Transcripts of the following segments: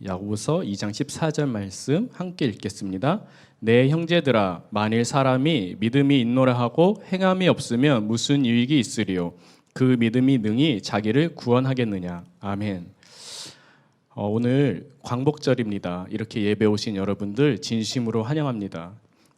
야고보서 2장 14절 말씀 함께 읽겠습니다. 내 형제들아, 만일 사람이 믿음이 있노라 하고 행함이 없으면 무슨 유익이 있으리요? 그 믿음이 능히 자기를 구원하겠느냐. 아멘. 오늘 광복절입니다. 이렇게 예배 오신 여러분들 진심으로 환영합니다.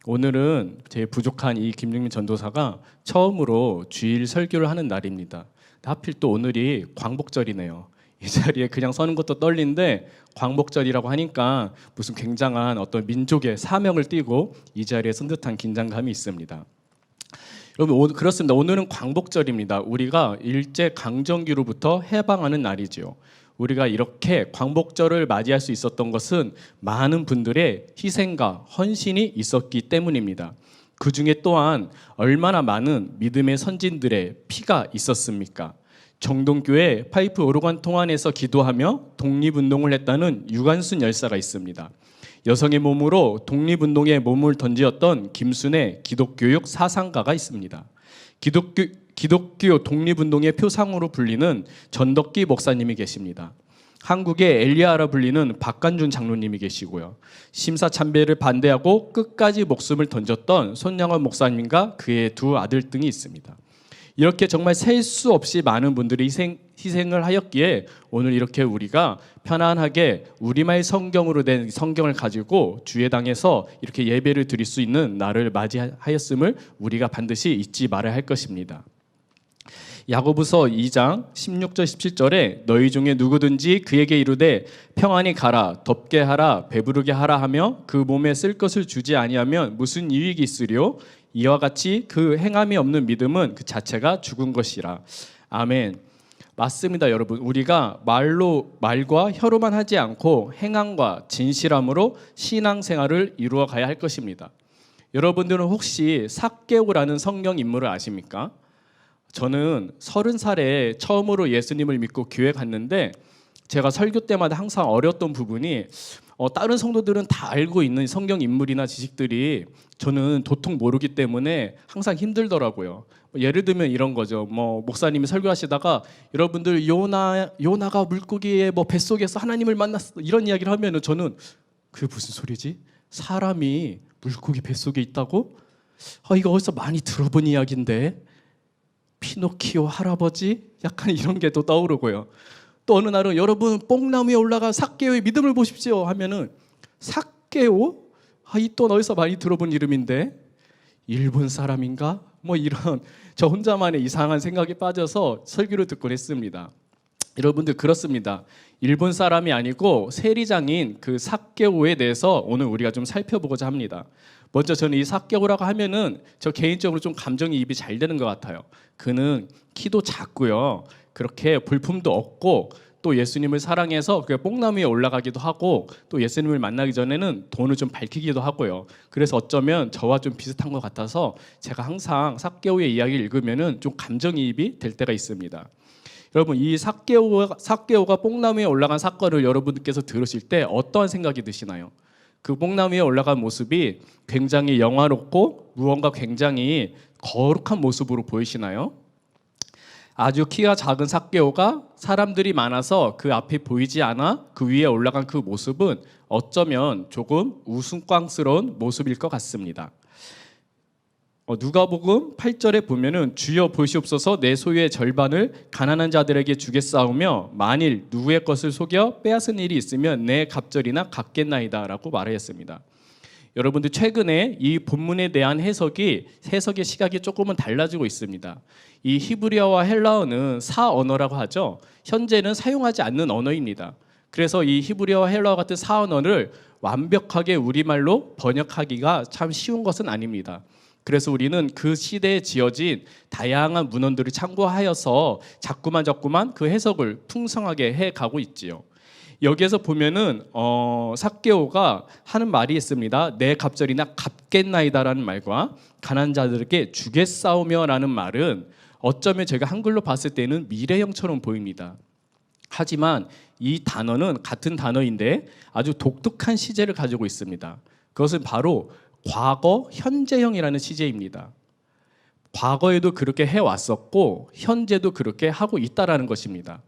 오늘은 제 부족한 이 김중민 전도사가 처음으로 주일 설교를 하는 날입니다. 하필 또 오늘이 광복절이네요. 이 자리에 그냥 서는 것도 떨리는데 광복절이라고 하니까 무슨 굉장한 어떤 민족의 사명을 띠고 이 자리에 선 듯한 긴장감이 있습니다. 여러분, 그렇습니다. 오늘은 광복절입니다. 우리가 일제 강점기로부터 해방하는 날이죠. 우리가 이렇게 광복절을 맞이할 수 있었던 것은 많은 분들의 희생과 헌신이 있었기 때문입니다. 그 중에 또한 얼마나 많은 믿음의 선진들의 피가 있었습니까? 정동교회 파이프 오르간 통안에서 기도하며 독립운동을 했다는 유관순 열사가 있습니다. 여성의 몸으로 독립운동에 몸을 던지었던 김순의 기독교육 사상가가 있습니다. 기독교 독립운동의 표상으로 불리는 전덕기 목사님이 계십니다. 한국의 엘리야라 불리는 박간준 장로님이 계시고요. 심사참배를 반대하고 끝까지 목숨을 던졌던 손양원 목사님과 그의 두 아들 등이 있습니다. 이렇게 정말 셀 수 없이 많은 분들이 희생을 하였기에 오늘 이렇게 우리가 편안하게 우리말 성경으로 된 성경을 가지고 주예당에서 이렇게 예배를 드릴 수 있는 날을 맞이하였음을 우리가 반드시 잊지 말아야 할 것입니다. 야고보서 2장 16절 17절에 너희 중에 누구든지 그에게 이르되 평안히 가라, 덥게 하라, 배부르게 하라 하며 그 몸에 쓸 것을 주지 아니하면 무슨 유익이 있으리요? 이와 같이 그 행함이 없는 믿음은 그 자체가 죽은 것이라. 아멘. 맞습니다, 여러분. 우리가 말과 혀로만 하지 않고 행함과 진실함으로 신앙생활을 이루어 가야 할 것입니다. 여러분들은 혹시 삭개오라는 성경 인물을 아십니까? 저는 30살에 처음으로 예수님을 믿고 교회 갔는데 제가 설교 때마다 항상 어려웠던 부분이 다른 성도들은 다 알고 있는 성경 인물이나 지식들이 저는 도통 모르기 때문에 항상 힘들더라고요. 예를 들면 이런 거죠. 목사님이 설교하시다가 여러분들 요나가 물고기의 뱃속에서 하나님을 만났어 이런 이야기를 하면은 저는 그게 무슨 소리지? 사람이 물고기 뱃속에 있다고? 이거 어디서 많이 들어본 이야기인데 피노키오 할아버지? 약간 이런 게 또 떠오르고요. 또 어느 날은 여러분 뽕나무에 올라간 삭개오의 믿음을 보십시오 하면은 삭개오? 이 또 어디서 많이 들어본 이름인데 일본 사람인가? 이런 저 혼자만의 이상한 생각에 빠져서 설교를 듣곤 했습니다. 여러분들 그렇습니다. 일본 사람이 아니고 세리장인 그 삭개오에 대해서 오늘 우리가 좀 살펴보고자 합니다. 먼저 저는 이 삭개오라고 하면은 저 개인적으로 좀 감정이입이 잘 되는 것 같아요. 그는 키도 작고요. 그렇게 볼품도 없고 또 예수님을 사랑해서 그 뽕나무에 올라가기도 하고 또 예수님을 만나기 전에는 돈을 좀 밝히기도 하고요. 그래서 어쩌면 저와 좀 비슷한 것 같아서 제가 항상 삭개오의 이야기를 읽으면은 좀 감정이입이 될 때가 있습니다. 여러분 이 삭개오가 뽕나무에 올라간 사건을 여러분께서 들으실 때 어떠한 생각이 드시나요? 그 뽕나무에 올라간 모습이 굉장히 영화롭고 무언가 굉장히 거룩한 모습으로 보이시나요? 아주 키가 작은 삭개오가 사람들이 많아서 그 앞에 보이지 않아 그 위에 올라간 그 모습은 어쩌면 조금 우스꽝스러운 모습일 것 같습니다. 누가복음 8절에 보면은 주여 보시옵소서 내 소유의 절반을 가난한 자들에게 주겠사오며 만일 누구의 것을 속여 빼앗은 일이 있으면 내 갑절이나 갚겠나이다 라고 말하였습니다. 여러분들 최근에 이 본문에 대한 해석의 시각이 조금은 달라지고 있습니다. 이 히브리어와 헬라어는 사언어라고 하죠. 현재는 사용하지 않는 언어입니다. 그래서 이 히브리어와 헬라어 같은 사언어를 완벽하게 우리말로 번역하기가 참 쉬운 것은 아닙니다. 그래서 우리는 그 시대에 지어진 다양한 문헌들을 참고하여서 자꾸만 그 해석을 풍성하게 해가고 있지요. 여기에서 보면은 삭개오가 하는 말이 있습니다. 내 갑절이나 갚겠나이다라는 말과 가난한 자들에게 주겠사오며라는 말은 어쩌면 제가 한글로 봤을 때는 미래형처럼 보입니다. 하지만 이 단어는 같은 단어인데 아주 독특한 시제를 가지고 있습니다. 그것은 바로 과거 현재형이라는 시제입니다. 과거에도 그렇게 해왔었고 현재도 그렇게 하고 있다라는 것입니다.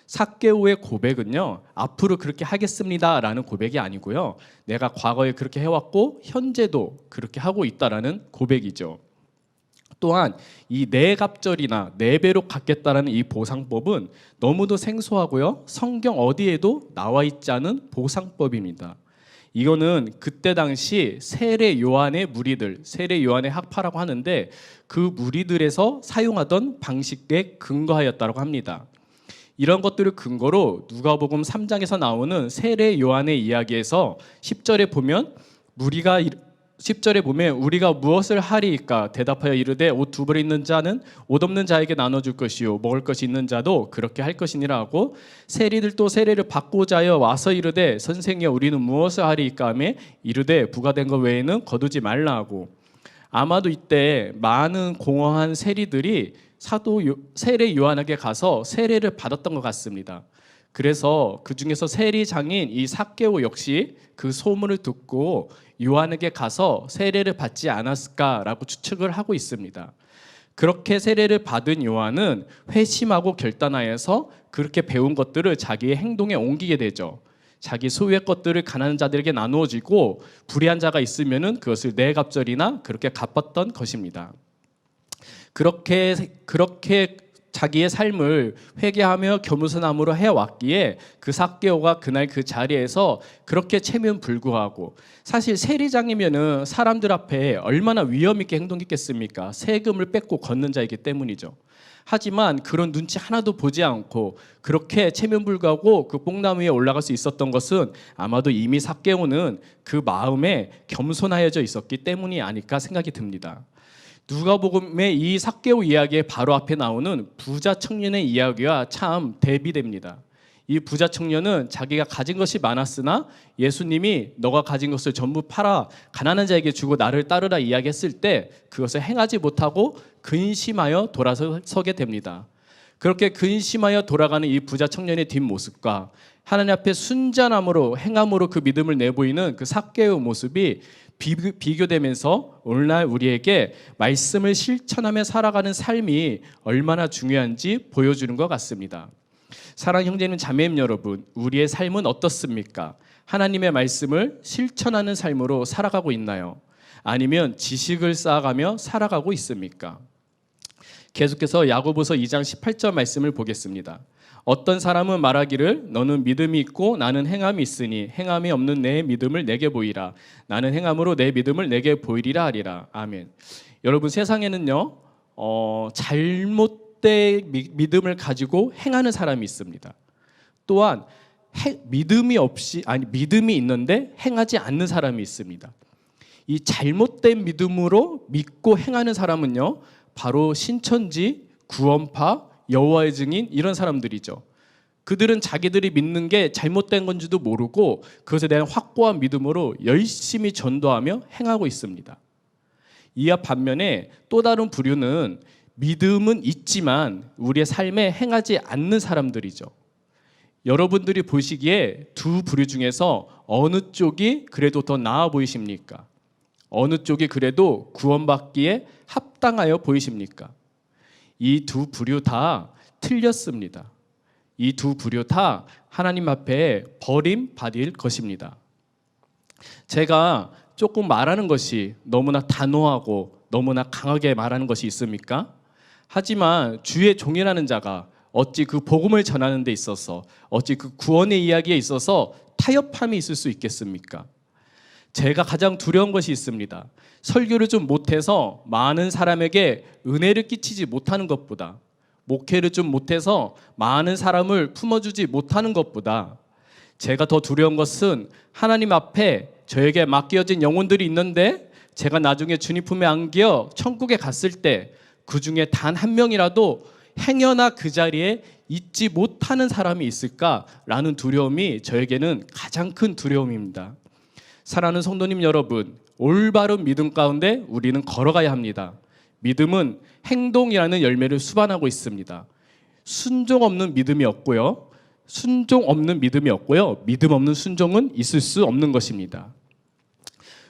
삭개오의 고백은요, 앞으로 그렇게 하겠습니다라는 고백이 아니고요, 내가 과거에 그렇게 해왔고 현재도 그렇게 하고 있다라는 고백이죠. 또한 이 네 갑절이나 네 배로 갚겠다라는 이 보상법은 너무도 생소하고요, 성경 어디에도 나와 있지 않은 보상법입니다. 이거는 그때 당시 세례 요한의 무리들, 세례 요한의 학파라고 하는데 그 무리들에서 사용하던 방식에 근거하였다고 합니다. 이런 것들을 근거로 누가복음 3장에서 나오는 세례 요한의 이야기에서 10절에 보면 무리가 10절에 보면 우리가 무엇을 하리이까 대답하여 이르되 옷 두 벌 있는 자는 옷 없는 자에게 나눠줄 것이요 먹을 것이 있는 자도 그렇게 할 것이니라 하고 세리들도 세례를 받고자 하여 와서 이르되 선생이여 우리는 무엇을 하리이까 하며 이르되 부과된 것 외에는 거두지 말라 하고 아마도 이때 많은 공허한 세리들이 세례 요한에게 가서 세례를 받았던 것 같습니다. 그래서 그 중에서 세리장인 이 삭개오 역시 그 소문을 듣고 요한에게 가서 세례를 받지 않았을까라고 추측을 하고 있습니다. 그렇게 세례를 받은 요한은 회심하고 결단하여서 그렇게 배운 것들을 자기의 행동에 옮기게 되죠. 자기 소유의 것들을 가난한 자들에게 나누어지고 불의한 자가 있으면은 그것을 네 갑절이나 그렇게 갚았던 것입니다. 그렇게 자기의 삶을 회개하며 겸손함으로 해왔기에 그 삭개오가 그날 그 자리에서 그렇게 체면불구하고, 사실 세리장이면은 사람들 앞에 얼마나 위험 있게 행동했겠습니까? 세금을 뺏고 걷는 자이기 때문이죠. 하지만 그런 눈치 하나도 보지 않고 그렇게 체면불구하고 그 뽕나무 위에 올라갈 수 있었던 것은 아마도 이미 삭개오는 그 마음에 겸손하여져 있었기 때문이 아닐까 생각이 듭니다. 누가복음의 이 삭개오 이야기의 바로 앞에 나오는 부자 청년의 이야기와 참 대비됩니다. 이 부자 청년은 자기가 가진 것이 많았으나 예수님이 너가 가진 것을 전부 팔아 가난한 자에게 주고 나를 따르라 이야기했을 때 그것을 행하지 못하고 근심하여 돌아서게 됩니다. 그렇게 근심하여 돌아가는 이 부자 청년의 뒷모습과 하나님 앞에 순전함으로 행함으로 그 믿음을 내보이는 그 삭개오 모습이 비교되면서 오늘날 우리에게 말씀을 실천하며 살아가는 삶이 얼마나 중요한지 보여주는 것 같습니다. 사랑하는 형제님 자매님 여러분, 우리의 삶은 어떻습니까? 하나님의 말씀을 실천하는 삶으로 살아가고 있나요? 아니면 지식을 쌓아가며 살아가고 있습니까? 계속해서 야고보서 2장 18절 말씀을 보겠습니다. 어떤 사람은 말하기를 너는 믿음이 있고 나는 행함이 있으니 행함이 없는 내 믿음을 내게 보이라. 나는 행함으로 내 믿음을 내게 보이리라 하리라. 아멘. 여러분, 세상에는요 잘못된 믿음을 가지고 행하는 사람이 있습니다. 또한 믿음이 있는데 행하지 않는 사람이 있습니다. 이 잘못된 믿음으로 믿고 행하는 사람은요 바로 신천지, 구원파, 여호와의 증인 이런 사람들이죠. 그들은 자기들이 믿는 게 잘못된 건지도 모르고 그것에 대한 확고한 믿음으로 열심히 전도하며 행하고 있습니다. 이와 반면에 또 다른 부류는 믿음은 있지만 우리의 삶에 행하지 않는 사람들이죠. 여러분들이 보시기에 두 부류 중에서 어느 쪽이 그래도 더 나아 보이십니까? 어느 쪽이 그래도 구원받기에 합당하여 보이십니까? 이 두 부류 다 틀렸습니다. 이 두 부류 다 하나님 앞에 버림받을 것입니다. 제가 조금 말하는 것이 너무나 단호하고 너무나 강하게 말하는 것이 있습니까? 하지만 주의 종이라는 자가 어찌 그 복음을 전하는 데 있어서 어찌 그 구원의 이야기에 있어서 타협함이 있을 수 있겠습니까? 제가 가장 두려운 것이 있습니다. 설교를 좀 못해서 많은 사람에게 은혜를 끼치지 못하는 것보다, 목회를 좀 못해서 많은 사람을 품어주지 못하는 것보다 제가 더 두려운 것은 하나님 앞에 저에게 맡겨진 영혼들이 있는데 제가 나중에 주님 품에 안겨 천국에 갔을 때 그 중에 단 한 명이라도 행여나 그 자리에 있지 못하는 사람이 있을까라는 두려움이 저에게는 가장 큰 두려움입니다. 사랑하는 성도님 여러분, 올바른 믿음 가운데 우리는 걸어가야 합니다. 믿음은 행동이라는 열매를 수반하고 있습니다. 순종 없는 믿음이 없고요. 믿음 없는 순종은 있을 수 없는 것입니다.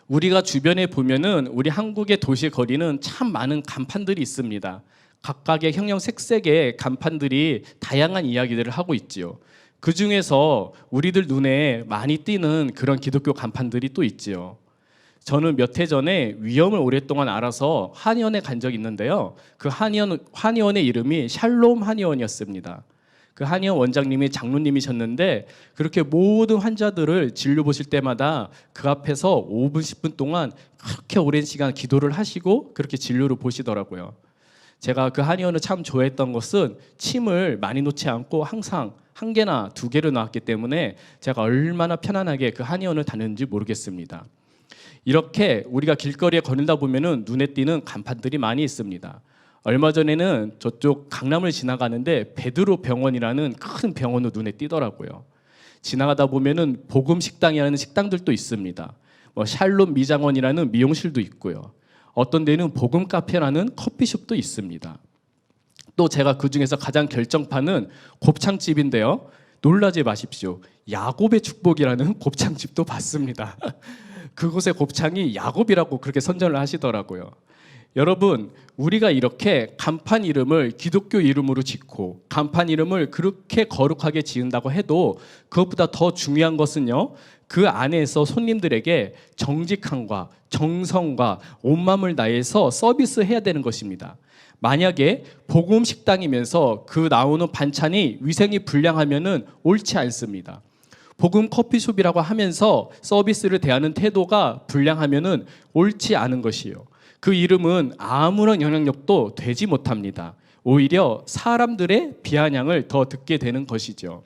우리가 주변에 보면은 우리 한국의 도시 거리는 참 많은 간판들이 있습니다. 각각의 형형색색의 간판들이 다양한 이야기들을 하고 있지요. 그 중에서 우리들 눈에 많이 띄는 그런 기독교 간판들이 또 있지요. 저는 몇 해 전에 위험을 오랫동안 알아서 한의원에 간 적이 있는데요. 그 한의원의 이름이 샬롬 한의원이었습니다. 그 한의원 원장님이 장로님이셨는데 그렇게 모든 환자들을 진료 보실 때마다 그 앞에서 5분, 10분 동안 그렇게 오랜 시간 기도를 하시고 그렇게 진료를 보시더라고요. 제가 그 한의원을 참 좋아했던 것은 침을 많이 놓지 않고 항상 1개나 2개를 놨기 때문에 제가 얼마나 편안하게 그 한의원을 다녔는지 모르겠습니다. 이렇게 우리가 길거리에 거닐다 보면은 눈에 띄는 간판들이 많이 있습니다. 얼마 전에는 저쪽 강남을 지나가는데 베드로 병원이라는 큰 병원으로 눈에 띄더라고요. 지나가다 보면은 복음 식당이라는 식당들도 있습니다. 샬롬 미장원이라는 미용실도 있고요. 어떤 데는 복음 카페라는 커피숍도 있습니다. 또 제가 그 중에서 가장 결정판은 곱창집인데요. 놀라지 마십시오. 야곱의 축복이라는 곱창집도 봤습니다. 그곳의 곱창이 야곱이라고 그렇게 선전을 하시더라고요. 여러분, 우리가 이렇게 간판 이름을 기독교 이름으로 짓고 간판 이름을 그렇게 거룩하게 지은다고 해도 그것보다 더 중요한 것은요, 그 안에서 손님들에게 정직함과 정성과 온 마음을 다해서 서비스해야 되는 것입니다. 만약에 복음 식당이면서 그 나오는 반찬이 위생이 불량하면은 옳지 않습니다. 복음 커피숍이라고 하면서 서비스를 대하는 태도가 불량하면은 옳지 않은 것이요. 그 이름은 아무런 영향력도 되지 못합니다. 오히려 사람들의 비아냥을 더 듣게 되는 것이죠.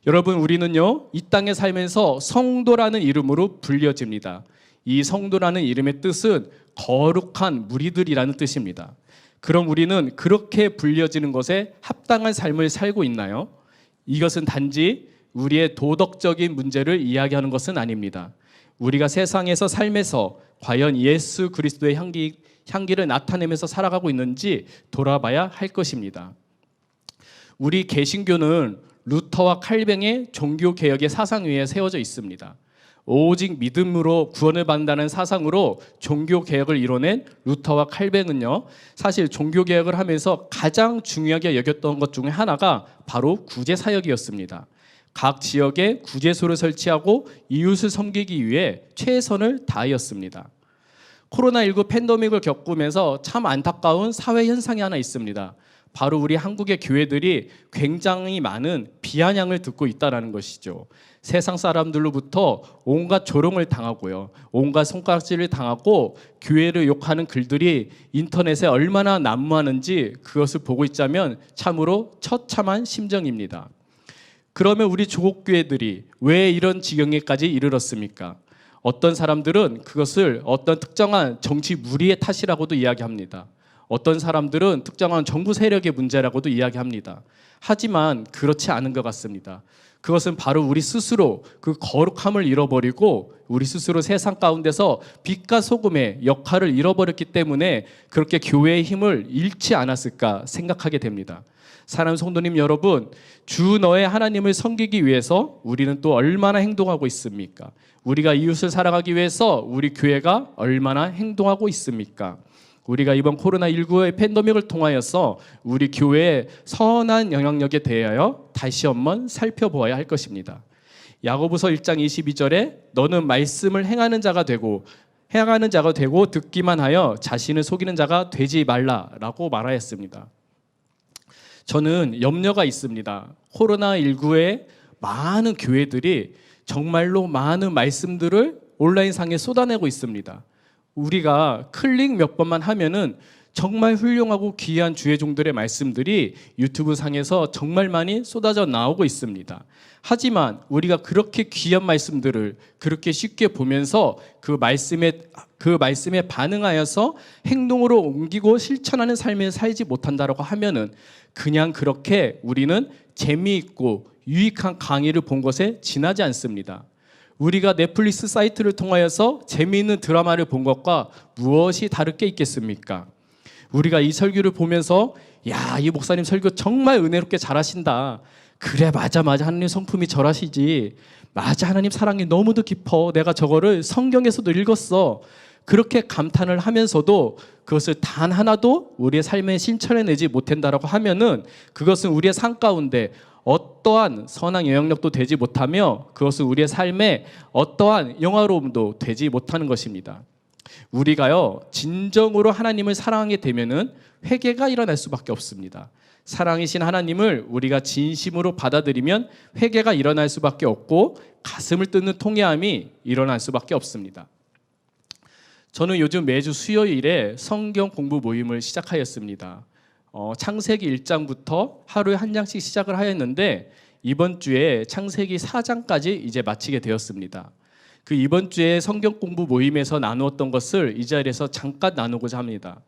여러분, 우리는요, 이 땅에 살면서 성도라는 이름으로 불려집니다. 이 성도라는 이름의 뜻은 거룩한 무리들이라는 뜻입니다. 그럼 우리는 그렇게 불려지는 것에 합당한 삶을 살고 있나요? 이것은 단지 우리의 도덕적인 문제를 이야기하는 것은 아닙니다. 우리가 세상에서 삶에서 과연 예수 그리스도의 향기를 나타내면서 살아가고 있는지 돌아봐야 할 것입니다. 우리 개신교는 루터와 칼뱅의 종교개혁의 사상 위에 세워져 있습니다. 오직 믿음으로 구원을 받는다는 사상으로 종교개혁을 이뤄낸 루터와 칼뱅은요, 사실 종교개혁을 하면서 가장 중요하게 여겼던 것 중에 하나가 바로 구제사역이었습니다. 각 지역에 구제소를 설치하고 이웃을 섬기기 위해 최선을 다하였습니다. 코로나19 팬데믹을 겪으면서 참 안타까운 사회 현상이 하나 있습니다. 바로 우리 한국의 교회들이 굉장히 많은 비아냥을 듣고 있다는 것이죠. 세상 사람들로부터 온갖 조롱을 당하고요, 온갖 손가락질을 당하고 교회를 욕하는 글들이 인터넷에 얼마나 난무하는지 그것을 보고 있자면 참으로 처참한 심정입니다. 그러면 우리 조국교회들이 왜 이런 지경에까지 이르렀습니까? 어떤 사람들은 그것을 어떤 특정한 정치 무리의 탓이라고도 이야기합니다. 어떤 사람들은 특정한 정부 세력의 문제라고도 이야기합니다. 하지만 그렇지 않은 것 같습니다. 그것은 바로 우리 스스로 그 거룩함을 잃어버리고 우리 스스로 세상 가운데서 빛과 소금의 역할을 잃어버렸기 때문에 그렇게 교회의 힘을 잃지 않았을까 생각하게 됩니다. 사랑하는 성도님 여러분, 주 너의 하나님을 섬기기 위해서 우리는 또 얼마나 행동하고 있습니까? 우리가 이웃을 사랑하기 위해서 우리 교회가 얼마나 행동하고 있습니까? 우리가 이번 코로나19의 팬데믹을 통하여서 우리 교회의 선한 영향력에 대하여 다시 한번 살펴보아야 할 것입니다. 야고보서 1장 22절에 너는 말씀을 행하는 자가 되고 듣기만 하여 자신을 속이는 자가 되지 말라라고 말하였습니다. 저는 염려가 있습니다. 코로나19에 많은 교회들이 정말로 많은 말씀들을 온라인상에 쏟아내고 있습니다. 우리가 클릭 몇 번만 하면은 정말 훌륭하고 귀한 주의 종들의 말씀들이 유튜브 상에서 정말 많이 쏟아져 나오고 있습니다. 하지만 우리가 그렇게 귀한 말씀들을 그렇게 쉽게 보면서 그 말씀에 반응하여서 행동으로 옮기고 실천하는 삶을 살지 못한다라고 하면은 그냥 그렇게 우리는 재미있고 유익한 강의를 본 것에 지나지 않습니다. 우리가 넷플릭스 사이트를 통하여서 재미있는 드라마를 본 것과 무엇이 다를 게 있겠습니까? 우리가 이 설교를 보면서 야, 이 목사님 설교 정말 은혜롭게 잘하신다. 그래, 맞아 하나님 성품이 절하시지. 맞아, 하나님 사랑이 너무도 깊어. 내가 저거를 성경에서도 읽었어. 그렇게 감탄을 하면서도 그것을 단 하나도 우리의 삶에 실천해내지 못한다라고 하면은 그것은 우리의 삶 가운데 어떠한 선한 영향력도 되지 못하며 그것은 우리의 삶에 어떠한 영화로움도 되지 못하는 것입니다. 우리가요 진정으로 하나님을 사랑하게 되면은 회개가 일어날 수밖에 없습니다. 사랑이신 하나님을 우리가 진심으로 받아들이면 회개가 일어날 수밖에 없고 가슴을 뜯는 통회함이 일어날 수밖에 없습니다. 저는 요즘 매주 수요일에 성경 공부 모임을 시작하였습니다. 창세기 1장부터 하루에 한 장씩 시작을 하였는데 이번 주에 창세기 4장까지 이제 마치게 되었습니다. 그 이번 주에 성경 공부 모임에서 나누었던 것을 이 자리에서 잠깐 나누고자 합니다.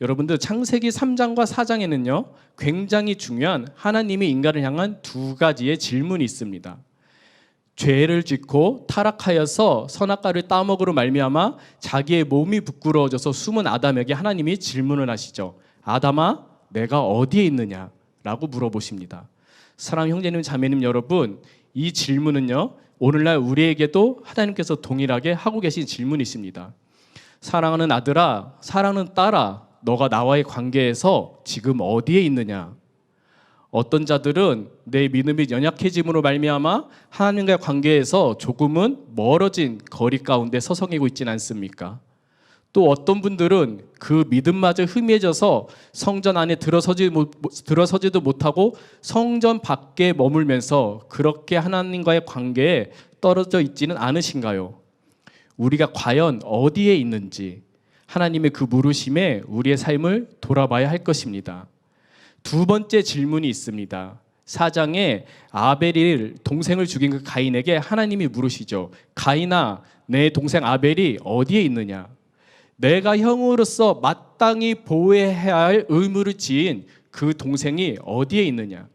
여러분들 창세기 3장과 4장에는요 굉장히 중요한 하나님이 인간을 향한 두 가지의 질문이 있습니다. 죄를 짓고 타락하여서 선악과를 따먹으로 말미암아 자기의 몸이 부끄러워져서 숨은 아담에게 하나님이 질문을 하시죠. 아담아 내가 어디에 있느냐 라고 물어보십니다. 사랑하는 형제님 자매님 여러분, 이 질문은요 오늘날 우리에게도 하나님께서 동일하게 하고 계신 질문이십니다. 사랑하는 아들아, 사랑하는 딸아, 너가 나와의 관계에서 지금 어디에 있느냐? 어떤 자들은 내 믿음이 연약해짐으로 말미암아 하나님과의 관계에서 조금은 멀어진 거리 가운데 서성이고 있지는 않습니까? 또 어떤 분들은 그 믿음마저 희미해져서 성전 안에 들어서지도 못하고 성전 밖에 머물면서 그렇게 하나님과의 관계에 떨어져 있지는 않으신가요? 우리가 과연 어디에 있는지 하나님의 그 물으심에 우리의 삶을 돌아봐야 할 것입니다. 두 번째 질문이 있습니다. 4장에 아벨이 동생을 죽인 그 가인에게 하나님이 물으시죠. 가인아, 내 동생 아벨이 어디에 있느냐? 내가 형으로서 마땅히 보호해야 할 의무를 지은 그 동생이 어디에 있느냐?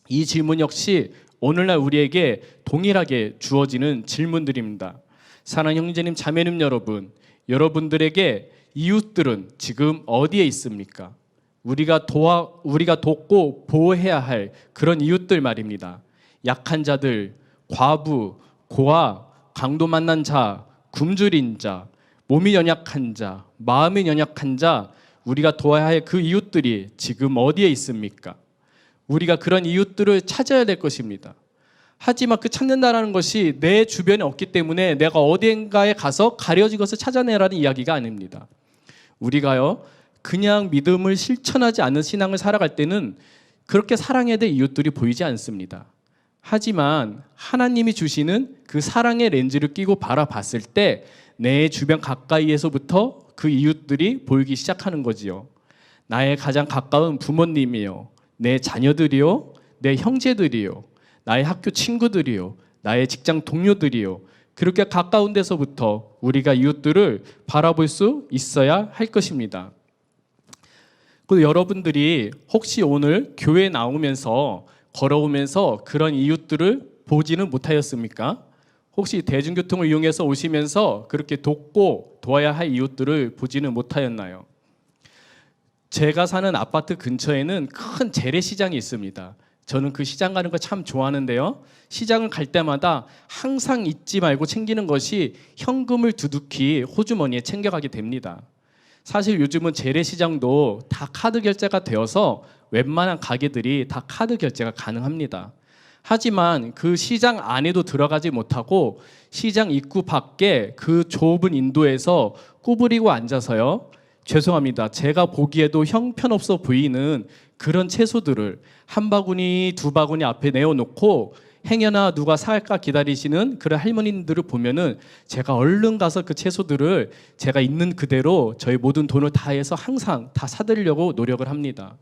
이 질문 역시 오늘날 우리에게 동일하게 주어지는 질문들입니다. 사랑하는 형제님 자매님 여러분, 여러분들에게 이웃들은 지금 어디에 있습니까? 우리가 돕고 보호해야 할 그런 이웃들 말입니다. 약한 자들, 과부, 고아, 강도 만난 자, 굶주린 자, 몸이 연약한 자, 마음이 연약한 자, 우리가 도와야 할 그 이웃들이 지금 어디에 있습니까? 우리가 그런 이웃들을 찾아야 될 것입니다. 하지만 그 찾는다는 것이 내 주변에 없기 때문에 내가 어딘가에 가서 가려진 것을 찾아내라는 이야기가 아닙니다. 우리가요 그냥 믿음을 실천하지 않는 신앙을 살아갈 때는 그렇게 사랑해야 될 이웃들이 보이지 않습니다. 하지만 하나님이 주시는 그 사랑의 렌즈를 끼고 바라봤을 때 내 주변 가까이에서부터 그 이웃들이 보이기 시작하는 거지요. 나의 가장 가까운 부모님이요, 내 자녀들이요, 내 형제들이요, 나의 학교 친구들이요, 나의 직장 동료들이요, 그렇게 가까운 데서부터 우리가 이웃들을 바라볼 수 있어야 할 것입니다. 그리고 여러분들이 혹시 오늘 교회에 나오면서 걸어오면서 그런 이웃들을 보지는 못하였습니까? 혹시 대중교통을 이용해서 오시면서 그렇게 돕고 도와야 할 이웃들을 보지는 못하였나요? 제가 사는 아파트 근처에는 큰 재래시장이 있습니다. 저는 그 시장 가는 거 참 좋아하는데요. 시장을 갈 때마다 항상 잊지 말고 챙기는 것이 현금을 두둑히 호주머니에 챙겨가게 됩니다. 사실 요즘은 재래시장도 다 카드 결제가 되어서 웬만한 가게들이 다 카드 결제가 가능합니다. 하지만 그 시장 안에도 들어가지 못하고 시장 입구 밖에 그 좁은 인도에서 구부리고 앉아서요. 죄송합니다. 제가 보기에도 형편없어 보이는 그런 채소들을 한 바구니 두 바구니 앞에 내어놓고 행여나 누가 살까 기다리시는 그런 할머님들을 보면은 제가 얼른 가서 그 채소들을 제가 있는 그대로 저희 모든 돈을 다해서 항상 다 사드리려고 노력을 합니다.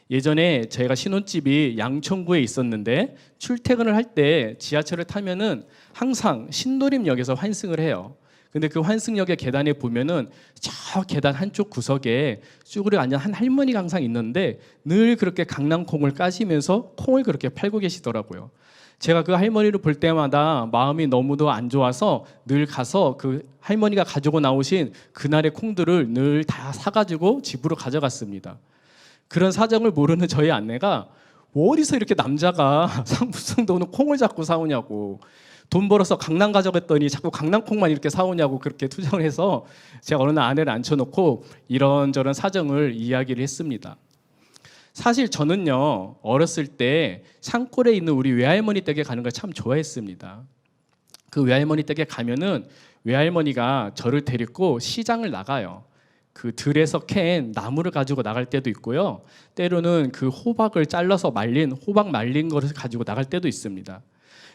예전에 저희가 신혼집이 양천구에 있었는데 출퇴근을 할 때 지하철을 타면은 항상 신도림역에서 환승을 해요. 근데 그 환승역의 계단에 보면은 저 계단 한쪽 구석에 쭈그려 앉은 한 할머니가 항상 있는데 늘 그렇게 강낭콩을 까시면서 콩을 그렇게 팔고 계시더라고요. 제가 그 할머니를 볼 때마다 마음이 너무도 안 좋아서 늘 가서 그 할머니가 가지고 나오신 그날의 콩들을 늘 다 사가지고 집으로 가져갔습니다. 그런 사정을 모르는 저희 아내가 뭐 어디서 이렇게 남자가 무슨 돈은 콩을 자꾸 사오냐고, 돈 벌어서 강남 가져갔더니 자꾸 강남콩만 이렇게 사오냐고 그렇게 투정을 해서 제가 어느 날 아내를 앉혀놓고 이런저런 사정을 이야기를 했습니다. 사실 저는요, 어렸을 때 산골에 있는 우리 외할머니 댁에 가는 걸 참 좋아했습니다. 그 외할머니 댁에 가면은 외할머니가 저를 데리고 시장을 나가요. 그 들에서 캔 나무를 가지고 나갈 때도 있고요. 때로는 그 호박을 잘라서 호박 말린 것을 가지고 나갈 때도 있습니다.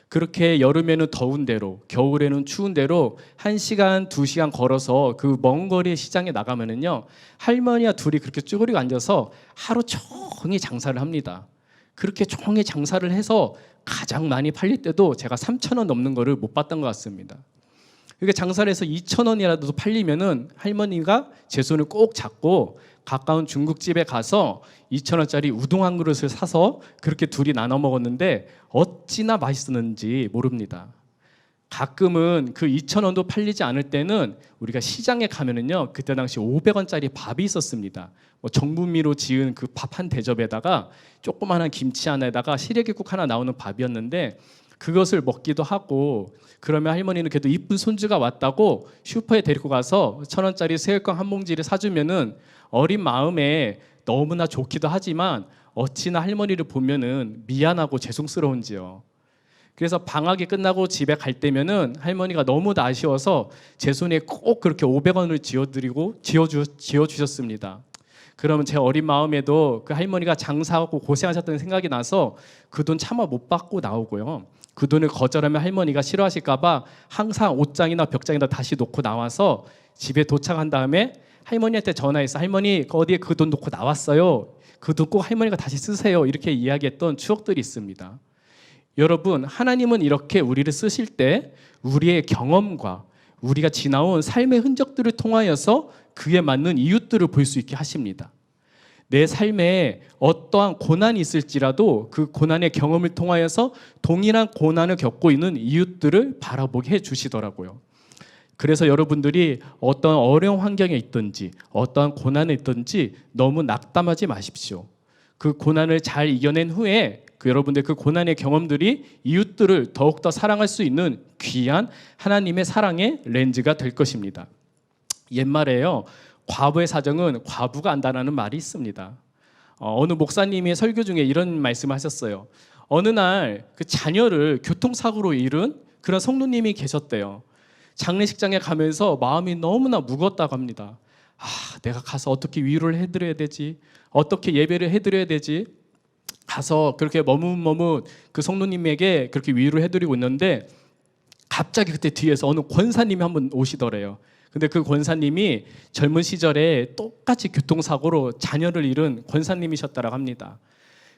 그렇게 여름에는 더운 데로, 겨울에는 추운 데로 1시간, 2시간 걸어서 그 먼 거리 시장에 나가면은요, 할머니와 둘이 그렇게 쭈그리고 앉아서 하루 종일 장사를 합니다. 그렇게 종일 장사를 해서 가장 많이 팔릴 때도 제가 3,000원 넘는 거를 못 봤던 것 같습니다. 그러니까 장사를 해서 2,000원이라도 팔리면은 할머니가 제 손을 꼭 잡고 가까운 중국집에 가서 2,000원짜리 우동 한 그릇을 사서 그렇게 둘이 나눠 먹었는데 어찌나 맛있었는지 모릅니다. 가끔은 그 2,000원도 팔리지 않을 때는 우리가 시장에 가면은요, 그때 당시 500원짜리 밥이 있었습니다. 정부미로 지은 그 밥 한 대접에다가 조그마한 김치 하나에다가 시래기국 하나 나오는 밥이었는데 그것을 먹기도 하고, 그러면 할머니는 그래도 이쁜 손주가 왔다고 슈퍼에 데리고 가서 1,000원짜리 새우깡 한 봉지를 사주면은 어린 마음에 너무나 좋기도 하지만 어찌나 할머니를 보면은 미안하고 죄송스러운지요. 그래서 방학이 끝나고 집에 갈 때면은 할머니가 너무 아쉬워서 제 손에 꼭 그렇게 500원을 지어주셨습니다. 그러면 제 어린 마음에도 그 할머니가 장사하고 고생하셨다는 생각이 나서 그 돈 차마 못 받고 나오고요. 그 돈을 거절하면 할머니가 싫어하실까봐 항상 옷장이나 벽장에다 다시 놓고 나와서 집에 도착한 다음에 할머니한테 전화해서 할머니 어디에 그 돈 놓고 나왔어요. 그 돈 꼭 할머니가 다시 쓰세요. 이렇게 이야기했던 추억들이 있습니다. 여러분, 하나님은 이렇게 우리를 쓰실 때 우리의 경험과 우리가 지나온 삶의 흔적들을 통하여서 그에 맞는 이웃들을 볼 수 있게 하십니다. 내 삶에 어떠한 고난이 있을지라도 그 고난의 경험을 통하여서 동일한 고난을 겪고 있는 이웃들을 바라보게 해주시더라고요. 그래서 여러분들이 어떤 어려운 환경에 있든지 어떠한 고난에 있든지 너무 낙담하지 마십시오. 그 고난을 잘 이겨낸 후에 여러분들 그 고난의 경험들이 이웃들을 더욱더 사랑할 수 있는 귀한 하나님의 사랑의 렌즈가 될 것입니다. 옛말에요, 과부의 사정은 과부가 안다라는 말이 있습니다. 어느 목사님이 설교 중에 이런 말씀을 하셨어요. 어느 날 그 자녀를 교통사고로 잃은 그런 성도님이 계셨대요. 장례식장에 가면서 마음이 너무나 무겁다고 합니다. 내가 가서 어떻게 위로를 해드려야 되지? 어떻게 예배를 해드려야 되지? 가서 그렇게 머뭇머뭇 그 성도님에게 그렇게 위로를 해드리고 있는데 갑자기 그때 뒤에서 어느 권사님이 한번 오시더래요. 근데 그 권사님이 젊은 시절에 똑같이 교통사고로 자녀를 잃은 권사님이셨다고 합니다.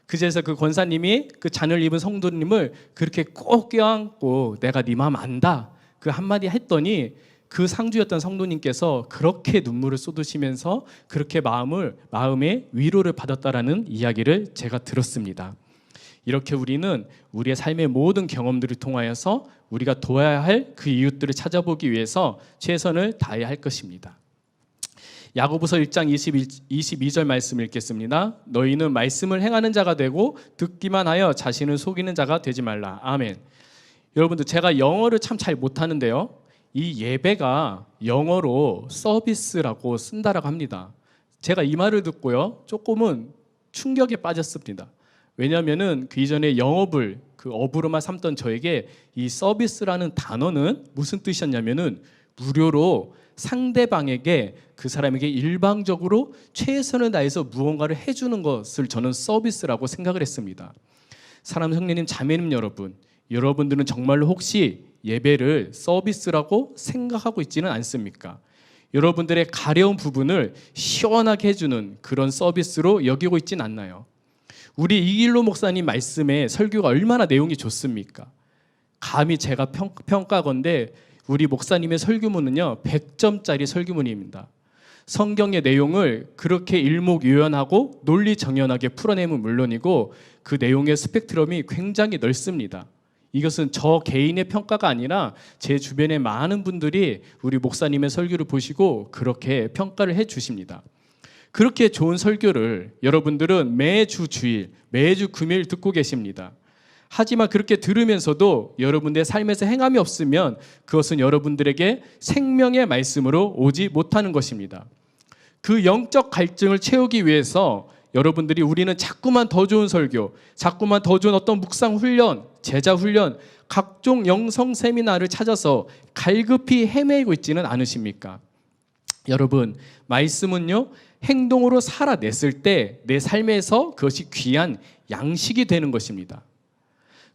그제서 그 권사님이 그 자녀를 입은 성도님을 그렇게 꼭 껴안고 내가 네 마음 안다 그 한마디 했더니 그 상주였던 성도님께서 그렇게 눈물을 쏟으시면서 그렇게 마음에 위로를 받았다라는 이야기를 제가 들었습니다. 이렇게 우리는 우리의 삶의 모든 경험들을 통하여서 우리가 도와야 할 그 이웃들을 찾아보기 위해서 최선을 다해야 할 것입니다. 야고보서 1장 22절 말씀을 읽겠습니다. 너희는 말씀을 행하는 자가 되고 듣기만 하여 자신을 속이는 자가 되지 말라. 아멘. 여러분들, 제가 영어를 참 잘 못하는데요, 이 예배가 영어로 서비스라고 쓴다라고 합니다. 제가 이 말을 듣고요, 조금은 충격에 빠졌습니다. 왜냐하면은 그 이전에 영업을 그 업으로만 삼던 저에게 이 서비스라는 단어는 무슨 뜻이었냐면은 무료로 상대방에게 그 사람에게 일방적으로 최선을 다해서 무언가를 해주는 것을 저는 서비스라고 생각을 했습니다. 사랑하는 형제님, 자매님 여러분, 여러분들은 정말로 혹시 예배를 서비스라고 생각하고 있지는 않습니까? 여러분들의 가려운 부분을 시원하게 해주는 그런 서비스로 여기고 있지는 않나요? 우리 이길로 목사님 말씀에 설교가 얼마나 내용이 좋습니까? 감히 제가 평가건데 우리 목사님의 설교문은요 100점짜리 설교문입니다. 성경의 내용을 그렇게 일목요연하고 논리정연하게 풀어내면 물론이고 그 내용의 스펙트럼이 굉장히 넓습니다. 이것은 저 개인의 평가가 아니라 제 주변의 많은 분들이 우리 목사님의 설교를 보시고 그렇게 평가를 해 주십니다. 그렇게 좋은 설교를 여러분들은 매주 주일, 매주 금요일 듣고 계십니다. 하지만 그렇게 들으면서도 여러분들의 삶에서 행함이 없으면 그것은 여러분들에게 생명의 말씀으로 오지 못하는 것입니다. 그 영적 갈증을 채우기 위해서 여러분들이 우리는 자꾸만 더 좋은 설교, 자꾸만 더 좋은 어떤 묵상 훈련, 제자 훈련, 각종 영성 세미나를 찾아서 갈급히 헤매고 있지는 않으십니까? 여러분, 말씀은요, 행동으로 살아냈을 때 내 삶에서 그것이 귀한 양식이 되는 것입니다.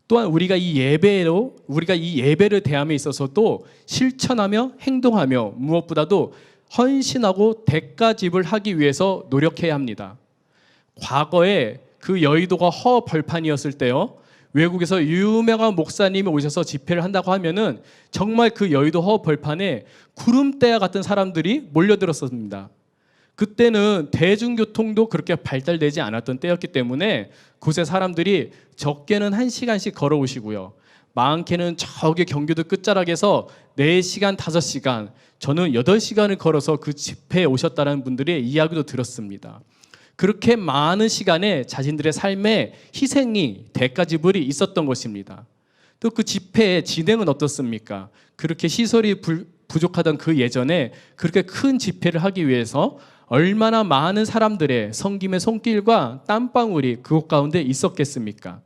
또한 우리가 이 예배를 대함에 있어서도 실천하며 행동하며 무엇보다도 헌신하고 대가집을 하기 위해서 노력해야 합니다. 과거에 그 여의도가 허벌판이었을 때요, 외국에서 유명한 목사님이 오셔서 집회를 한다고 하면은 정말 그 여의도 허벌판에 구름대와 같은 사람들이 몰려들었습니다. 그때는 대중교통도 그렇게 발달되지 않았던 때였기 때문에 그곳에 사람들이 적게는 1시간씩 걸어오시고요, 많게는 저기 경기도 끝자락에서 4시간, 5시간, 저는 8시간을 걸어서 그 집회에 오셨다는 분들의 이야기도 들었습니다. 그렇게 많은 시간에 자신들의 삶에 희생이, 대가지불이 있었던 것입니다. 또 그 집회의 진행은 어떻습니까? 그렇게 시설이 부족하던 그 예전에 그렇게 큰 집회를 하기 위해서 얼마나 많은 사람들의 섬김의 손길과 땀방울이 그곳 가운데 있었겠습니까?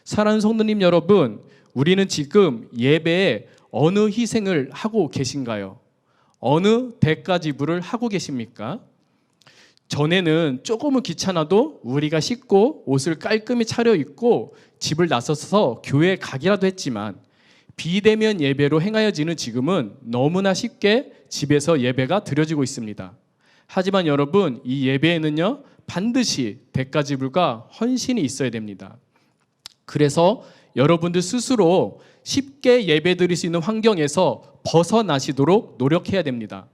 사랑하는 성도님 여러분, 우리는 지금 예배에 어느 희생을 하고 계신가요? 어느 대가지불을 하고 계십니까? 전에는 조금은 귀찮아도 우리가 씻고 옷을 깔끔히 차려입고 집을 나서서 교회에 가기라도 했지만, 비대면 예배로 행하여지는 지금은 너무나 쉽게 집에서 예배가 드려지고 있습니다. 하지만 여러분, 이 예배에는요, 반드시 대가지불과 헌신이 있어야 됩니다. 그래서 여러분들 스스로 쉽게 예배 드릴 수 있는 환경에서 벗어나시도록 노력해야 됩니다.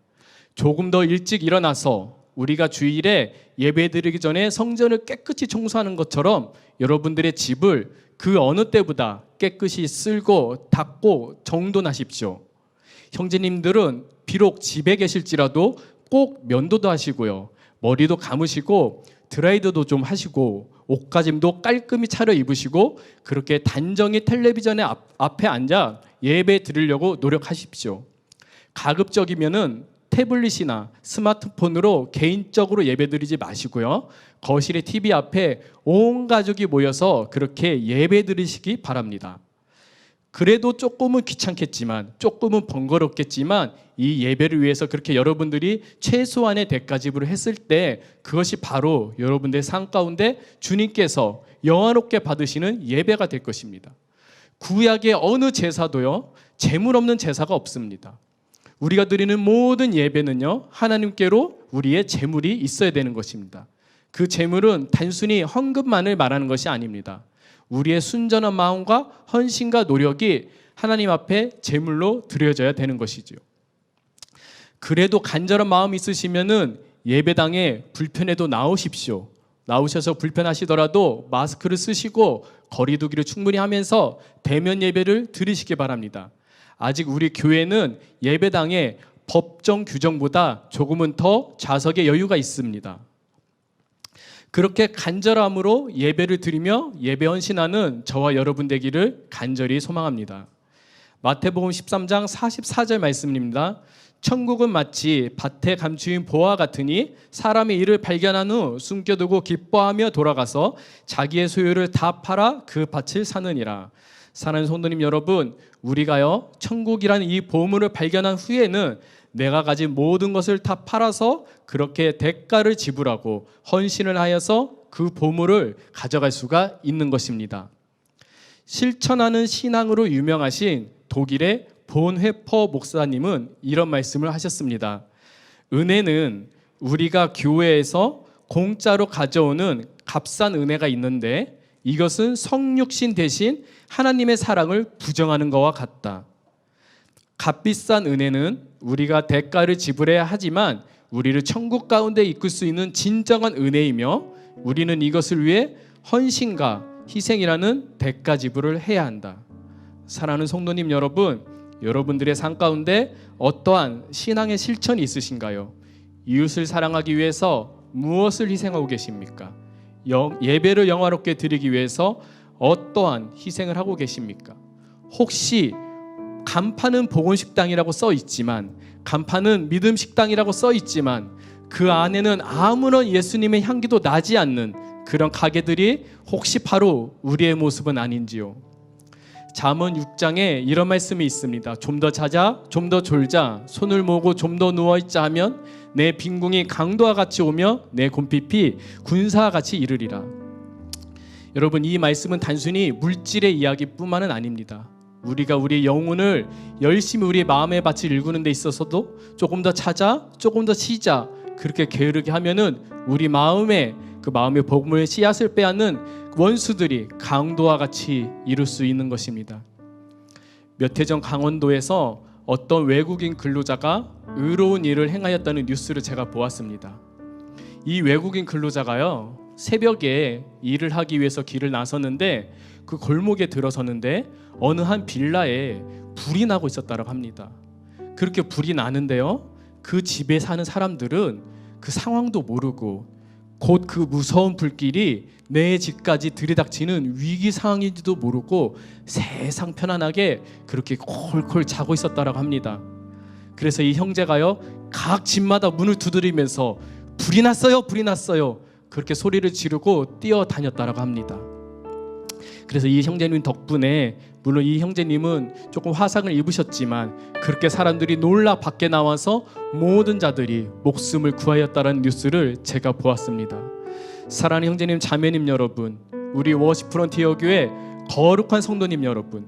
조금 더 일찍 일어나서 우리가 주일에 예배 드리기 전에 성전을 깨끗이 청소하는 것처럼 여러분들의 집을 그 어느 때보다 깨끗이 쓸고 닦고 정돈하십시오. 형제님들은 비록 집에 계실지라도 꼭 면도도 하시고요, 머리도 감으시고 드라이드도 좀 하시고 옷가짐도 깔끔히 차려 입으시고 그렇게 단정히 텔레비전의 앞에 앉아 예배 드리려고 노력하십시오. 가급적이면은 태블릿이나 스마트폰으로 개인적으로 예배드리지 마시고요, 거실의 TV 앞에 온 가족이 모여서 그렇게 예배드리시기 바랍니다. 그래도 조금은 귀찮겠지만, 조금은 번거롭겠지만 이 예배를 위해서 그렇게 여러분들이 최소한의 대가지불을 했을 때 그것이 바로 여러분들의 삶 가운데 주님께서 영화롭게 받으시는 예배가 될 것입니다. 구약의 어느 제사도요, 재물 없는 제사가 없습니다. 우리가 드리는 모든 예배는요, 하나님께로 우리의 재물이 있어야 되는 것입니다. 그 재물은 단순히 헌금만을 말하는 것이 아닙니다. 우리의 순전한 마음과 헌신과 노력이 하나님 앞에 제물로 드려져야 되는 것이죠. 그래도 간절한 마음이 있으시면은 예배당에 불편해도 나오십시오. 나오셔서 불편하시더라도 마스크를 쓰시고 거리 두기를 충분히 하면서 대면 예배를 드리시기 바랍니다. 아직 우리 교회는 예배당에 법정 규정보다 조금은 더 좌석의 여유가 있습니다. 그렇게 간절함으로 예배를 드리며 예배 헌신하는 저와 여러분 되기를 간절히 소망합니다. 마태복음 13장 44절 말씀입니다. 천국은 마치 밭에 감추인 보화 같으니 사람이 이를 발견한 후 숨겨두고 기뻐하며 돌아가서 자기의 소유를 다 팔아 그 밭을 사느니라. 사랑하는 성도님 여러분, 우리가요, 천국이라는 이 보물을 발견한 후에는 내가 가진 모든 것을 다 팔아서 그렇게 대가를 지불하고 헌신을 하여서 그 보물을 가져갈 수가 있는 것입니다. 실천하는 신앙으로 유명하신 독일의 본회퍼 목사님은 이런 말씀을 하셨습니다. 은혜는 우리가 교회에서 공짜로 가져오는 값싼 은혜가 있는데 이것은 성육신 대신 하나님의 사랑을 부정하는 것과 같다. 값비싼 은혜는 우리가 대가를 지불해야 하지만 우리를 천국 가운데 이끌 수 있는 진정한 은혜이며 우리는 이것을 위해 헌신과 희생이라는 대가 지불을 해야 한다. 사랑하는 성도님 여러분, 여러분들의 삶 가운데 어떠한 신앙의 실천이 있으신가요? 이웃을 사랑하기 위해서 무엇을 희생하고 계십니까? 예배를 영화롭게 드리기 위해서 어떠한 희생을 하고 계십니까? 혹시 간판은 복음식당이라고 써 있지만, 간판은 믿음식당이라고 써 있지만 그 안에는 아무런 예수님의 향기도 나지 않는 그런 가게들이 혹시 바로 우리의 모습은 아닌지요? 잠언 6장에 이런 말씀이 있습니다. 좀 더 자자, 좀 더 졸자, 손을 모으고 좀 더 누워있자 하면 내 빈궁이 강도와 같이 오며 내 곰핍이 군사와 같이 이르리라. 여러분, 이 말씀은 단순히 물질의 이야기뿐만은 아닙니다. 우리가 우리의 영혼을 열심히 우리의 마음의 밭을 일구는 데 있어서도 조금 더 찾아, 조금 더 쉬자, 그렇게 게으르게 하면은 우리 마음에 그 마음의 복음의 씨앗을 빼앗는 원수들이 강도와 같이 이룰 수 있는 것입니다. 몇 해 전 강원도에서 어떤 외국인 근로자가 의로운 일을 행하였다는 뉴스를 제가 보았습니다. 이 외국인 근로자가요, 새벽에 일을 하기 위해서 길을 나섰는데 그 골목에 들어서는데 어느 한 빌라에 불이 나고 있었다고 합니다. 그렇게 불이 나는데요, 그 집에 사는 사람들은 그 상황도 모르고 곧 그 무서운 불길이 내 집까지 들이닥치는 위기 상황인지도 모르고 세상 편안하게 그렇게 콜콜 자고 있었다고 합니다. 그래서 이 형제가요, 각 집마다 문을 두드리면서 불이 났어요, 불이 났어요, 그렇게 소리를 지르고 뛰어다녔다고 합니다. 그래서 이 형제님 덕분에, 물론 이 형제님은 조금 화상을 입으셨지만 그렇게 사람들이 놀라 밖에 나와서 모든 자들이 목숨을 구하였다는 뉴스를 제가 보았습니다. 사랑하는 형제님, 자매님 여러분, 우리 워십 프론티어 교회 거룩한 성도님 여러분,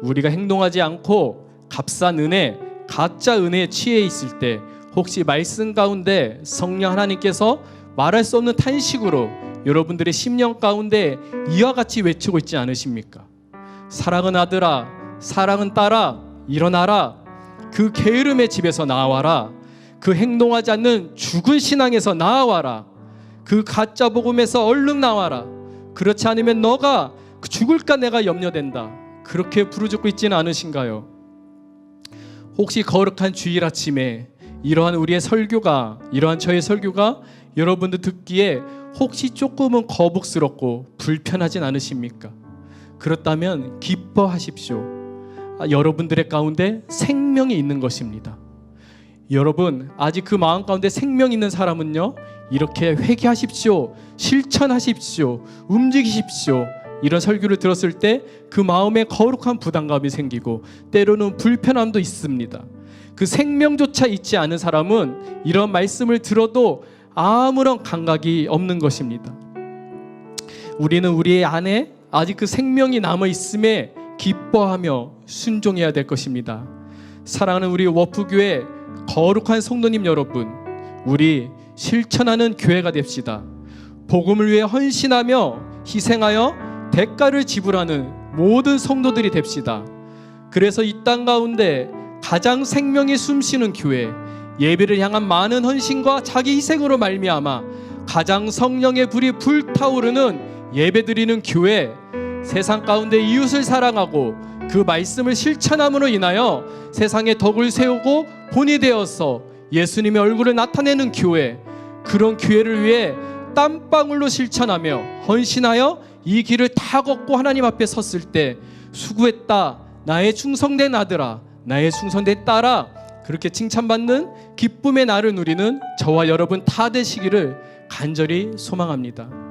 우리가 행동하지 않고 값싼 은혜, 가짜 은혜에 취해 있을 때 혹시 말씀 가운데 성령 하나님께서 말할 수 없는 탄식으로 여러분들의 심령 가운데 이와 같이 외치고 있지 않으십니까? 사랑은 아들아, 사랑은 딸아, 일어나라. 그 게으름의 집에서 나와라. 그 행동하지 않는 죽은 신앙에서 나와라. 그 가짜 복음에서 얼른 나와라. 그렇지 않으면 너가 죽을까 내가 염려된다. 그렇게 부르짖고 있지는 않으신가요? 혹시 거룩한 주일 아침에 이러한 우리의 설교가, 이러한 저의 설교가 여러분들 듣기에 혹시 조금은 거북스럽고 불편하진 않으십니까? 그렇다면 기뻐하십시오. 여러분들의 가운데 생명이 있는 것입니다. 여러분, 아직 그 마음 가운데 생명이 있는 사람은요, 이렇게 회개하십시오, 실천하십시오, 움직이십시오. 이런 설교를 들었을 때 그 마음에 거룩한 부담감이 생기고 때로는 불편함도 있습니다. 그 생명조차 있지 않은 사람은 이런 말씀을 들어도 아무런 감각이 없는 것입니다. 우리는 우리의 안에 아직 그 생명이 남아있음에 기뻐하며 순종해야 될 것입니다. 사랑하는 우리 워프교회 거룩한 성도님 여러분, 우리 실천하는 교회가 됩시다. 복음을 위해 헌신하며 희생하여 대가를 지불하는 모든 성도들이 됩시다. 그래서 이 땅 가운데 가장 생명이 숨쉬는 교회, 예배를 향한 많은 헌신과 자기 희생으로 말미암아 가장 성령의 불이 불타오르는 예배드리는 교회, 세상 가운데 이웃을 사랑하고 그 말씀을 실천함으로 인하여 세상에 덕을 세우고 본이 되어서 예수님의 얼굴을 나타내는 교회, 그런 교회를 위해 땀방울로 실천하며 헌신하여 이 길을 다 걷고 하나님 앞에 섰을 때 수고했다, 나의 충성된 아들아, 나의 충성된 딸아, 그렇게 칭찬받는 기쁨의 날을 누리는 저와 여러분 다 되시기를 간절히 소망합니다.